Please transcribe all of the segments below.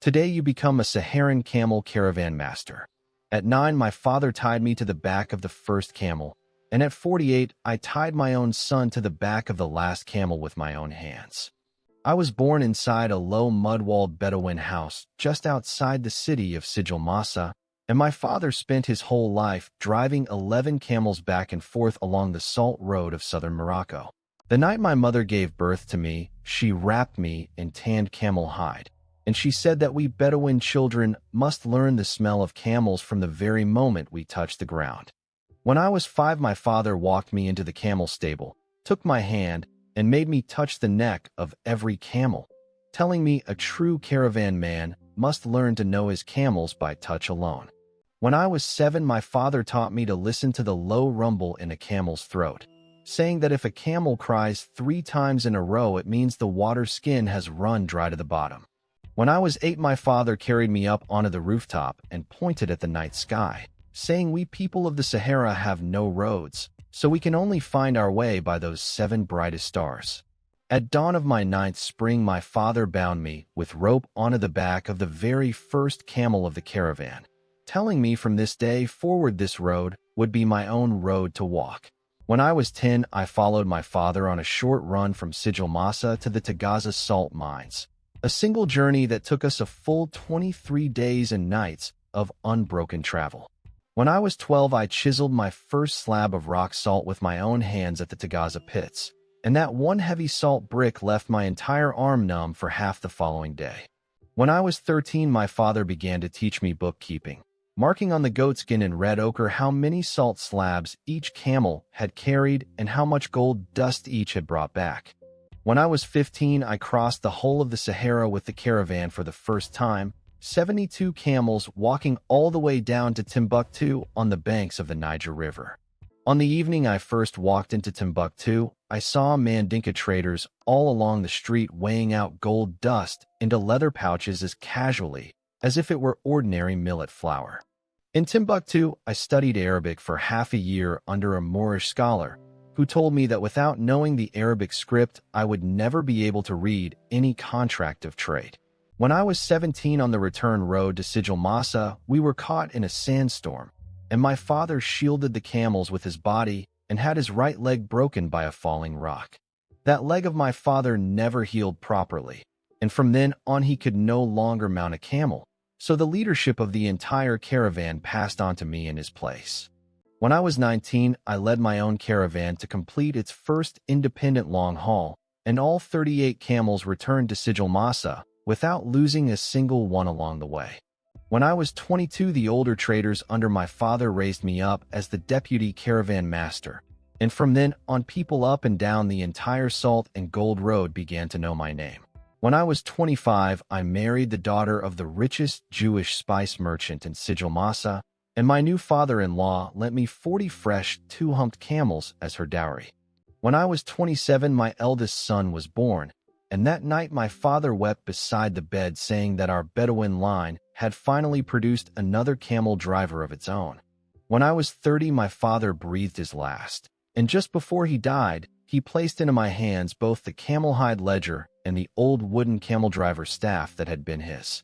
Today you become a Saharan camel caravan master. At 9, my father tied me to the back of the first camel, and at 48, I tied my own son to the back of the last camel with my own hands. I was born inside a low mud-walled Bedouin house just outside the city of Sijilmasa, and my father spent his whole life driving 11 camels back and forth along the salt road of southern Morocco. The night my mother gave birth to me, she wrapped me in tanned camel hide, and she said that we Bedouin children must learn the smell of camels from the very moment we touch the ground. When I was 5, my father walked me into the camel stable, took my hand, and made me touch the neck of every camel, telling me a true caravan man must learn to know his camels by touch alone. When I was 7, my father taught me to listen to the low rumble in a camel's throat, saying that if a camel cries 3 times in a row, it means the water skin has run dry to the bottom. When I was 8, my father carried me up onto the rooftop and pointed at the night sky, saying we people of the Sahara have no roads, so we can only find our way by those 7 brightest stars. At dawn of my 9th spring, my father bound me with rope onto the back of the very first camel of the caravan, telling me from this day forward this road would be my own road to walk. When I was 10, I followed my father on a short run from Sijilmasa to the Taghaza salt mines, a single journey that took us a full 23 days and nights of unbroken travel. When I was 12, I chiseled my first slab of rock salt with my own hands at the Taghaza pits, and that one heavy salt brick left my entire arm numb for half the following day. When I was 13, my father began to teach me bookkeeping, marking on the goatskin in red ochre how many salt slabs each camel had carried and how much gold dust each had brought back. When I was 15, I crossed the whole of the Sahara with the caravan for the first time, 72 camels walking all the way down to Timbuktu on the banks of the Niger River. On the evening I first walked into Timbuktu, I saw Mandinka traders all along the street weighing out gold dust into leather pouches as casually as if it were ordinary millet flour. In Timbuktu, I studied Arabic for half a year under a Moorish scholar who told me that without knowing the Arabic script, I would never be able to read any contract of trade. When I was 17 on the return road to Sijilmasa, we were caught in a sandstorm, and my father shielded the camels with his body and had his right leg broken by a falling rock. That leg of my father never healed properly, and from then on he could no longer mount a camel, so the leadership of the entire caravan passed on to me in his place. When I was 19, I led my own caravan to complete its first independent long haul, and all 38 camels returned to Sijilmasa without losing a single one along the way. When I was 22, the older traders under my father raised me up as the deputy caravan master, and from then on people up and down the entire salt and gold road began to know my name. When I was 25, I married the daughter of the richest Jewish spice merchant in Sijilmasa, and my new father-in-law lent me 40 fresh 2-humped camels as her dowry. When I was 27, my eldest son was born, and that night my father wept beside the bed, saying that our Bedouin line had finally produced another camel driver of its own. When I was 30, my father breathed his last, and just before he died, he placed into my hands both the camel hide ledger and the old wooden camel driver staff that had been his.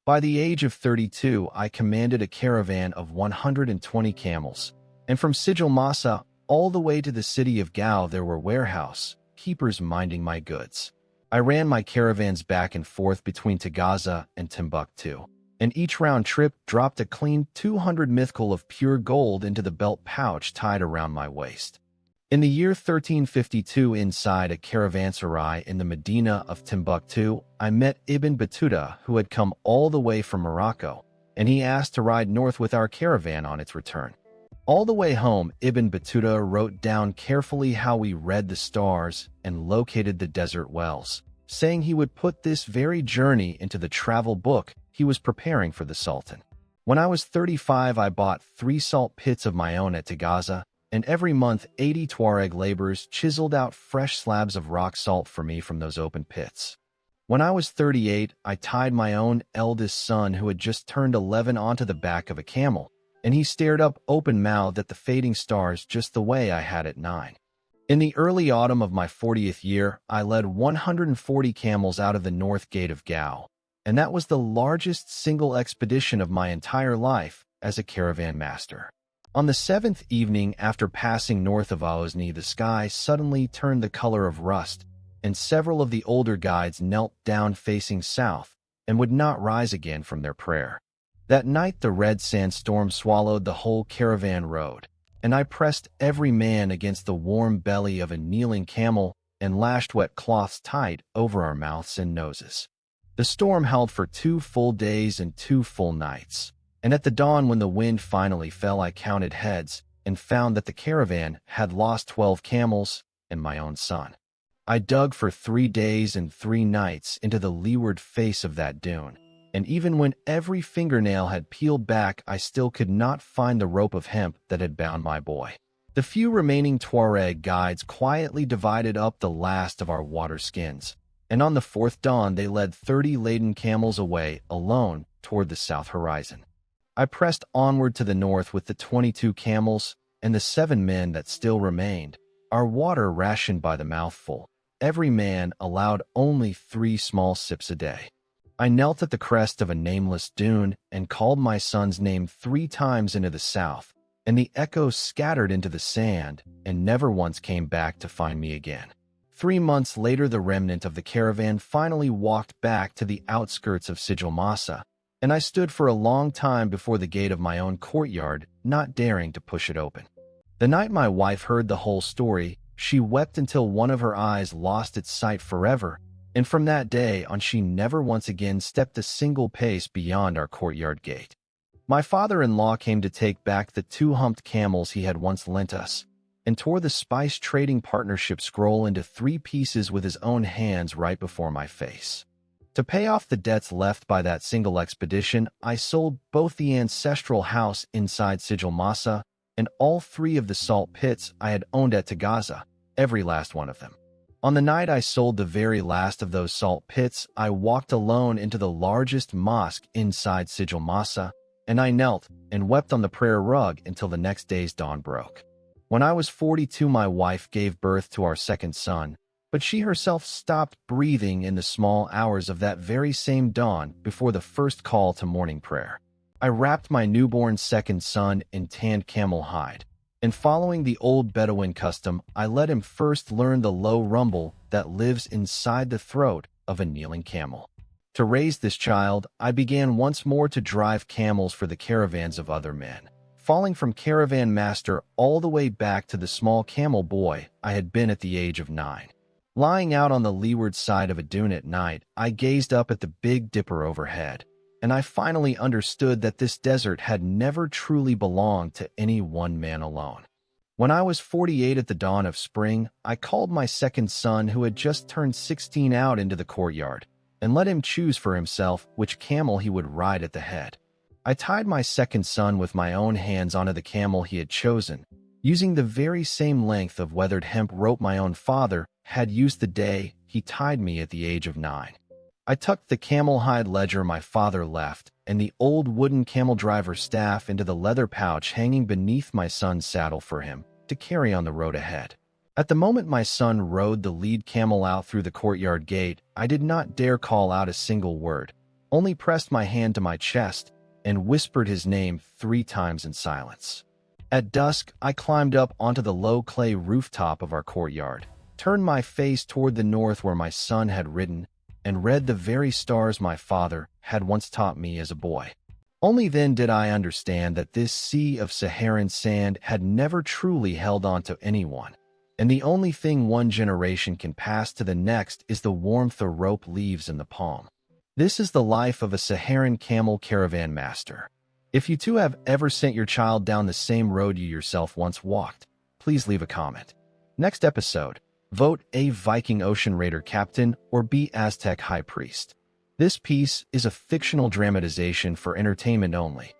By the age of 32, I commanded a caravan of 120 camels, and from Sijilmasa all the way to the city of Gao there were warehouse keepers minding my goods. I ran my caravans back and forth between Taghaza and Timbuktu, and each round trip dropped a clean 200 mithqal of pure gold into the belt pouch tied around my waist. In the year 1352, inside a caravanserai in the Medina of Timbuktu, I met Ibn Battuta, who had come all the way from Morocco, and he asked to ride north with our caravan on its return. All the way home, Ibn Battuta wrote down carefully how we read the stars and located the desert wells, saying he would put this very journey into the travel book he was preparing for the Sultan. When I was 35, I bought 3 salt pits of my own at Taghaza, and every month 80 Tuareg laborers chiseled out fresh slabs of rock salt for me from those open pits. When I was 38, I tied my own eldest son, who had just turned 11, onto the back of a camel, and he stared up open-mouthed at the fading stars just the way I had at 9. In the early autumn of my 40th year, I led 140 camels out of the north gate of Gao, and that was the largest single expedition of my entire life as a caravan master. On the seventh evening after passing north of Aozni, the sky suddenly turned the color of rust, and several of the older guides knelt down facing south and would not rise again from their prayer. That night the red sandstorm swallowed the whole caravan road, and I pressed every man against the warm belly of a kneeling camel and lashed wet cloths tight over our mouths and noses. The storm held for 2 full days and 2 full nights, and at the dawn when the wind finally fell I counted heads and found that the caravan had lost 12 camels and my own son. I dug for 3 days and 3 nights into the leeward face of that dune, and even when every fingernail had peeled back I still could not find the rope of hemp that had bound my boy. The few remaining Tuareg guides quietly divided up the last of our water skins, and on the 4th dawn they led 30 laden camels away alone toward the south horizon. I pressed onward to the north with the 22 camels and the 7 men that still remained, our water rationed by the mouthful, every man allowed only 3 small sips a day. I knelt at the crest of a nameless dune and called my son's name 3 times into the south, and the echoes scattered into the sand and never once came back to find me again. 3 months later, the remnant of the caravan finally walked back to the outskirts of Sijilmasa, and I stood for a long time before the gate of my own courtyard, not daring to push it open. The night my wife heard the whole story, she wept until one of her eyes lost its sight forever, and from that day on she never once again stepped a single pace beyond our courtyard gate. My father-in-law came to take back the 2 humped camels he had once lent us, and tore the spice trading partnership scroll into 3 pieces with his own hands right before my face. To pay off the debts left by that single expedition, I sold both the ancestral house inside Sijilmasa and all 3 of the salt pits I had owned at Taghaza, every last one of them. On the night I sold the very last of those salt pits, I walked alone into the largest mosque inside Sijilmasa, and I knelt and wept on the prayer rug until the next day's dawn broke. When I was 42, my wife gave birth to our 2nd son, but she herself stopped breathing in the small hours of that very same dawn before the first call to morning prayer. I wrapped my newborn 2nd son in tanned camel hide, and following the old Bedouin custom, I let him first learn the low rumble that lives inside the throat of a kneeling camel. To raise this child, I began once more to drive camels for the caravans of other men, falling from caravan master all the way back to the small camel boy I had been at the age of 9. Lying out on the leeward side of a dune at night, I gazed up at the Big Dipper overhead, and I finally understood that this desert had never truly belonged to any one man alone. When I was 48 at the dawn of spring, I called my 2nd son, who had just turned 16, out into the courtyard, and let him choose for himself which camel he would ride at the head. I tied my 2nd son with my own hands onto the camel he had chosen, using the very same length of weathered hemp rope my own father had used the day he tied me at the age of 9. I tucked the camel hide ledger my father left and the old wooden camel driver staff into the leather pouch hanging beneath my son's saddle for him to carry on the road ahead. At the moment my son rode the lead camel out through the courtyard gate, I did not dare call out a single word, only pressed my hand to my chest and whispered his name 3 times in silence. At dusk, I climbed up onto the low clay rooftop of our courtyard, turned my face toward the north where my son had ridden, and read the very stars my father had once taught me as a boy. Only then did I understand that this sea of Saharan sand had never truly held on to anyone, and the only thing one generation can pass to the next is the warmth a rope leaves in the palm. This is the life of a Saharan camel caravan master. If you too have ever sent your child down the same road you yourself once walked, please leave a comment. Next episode, vote A, Viking Ocean Raider Captain, or B, Aztec High Priest. This piece is a fictional dramatization for entertainment only.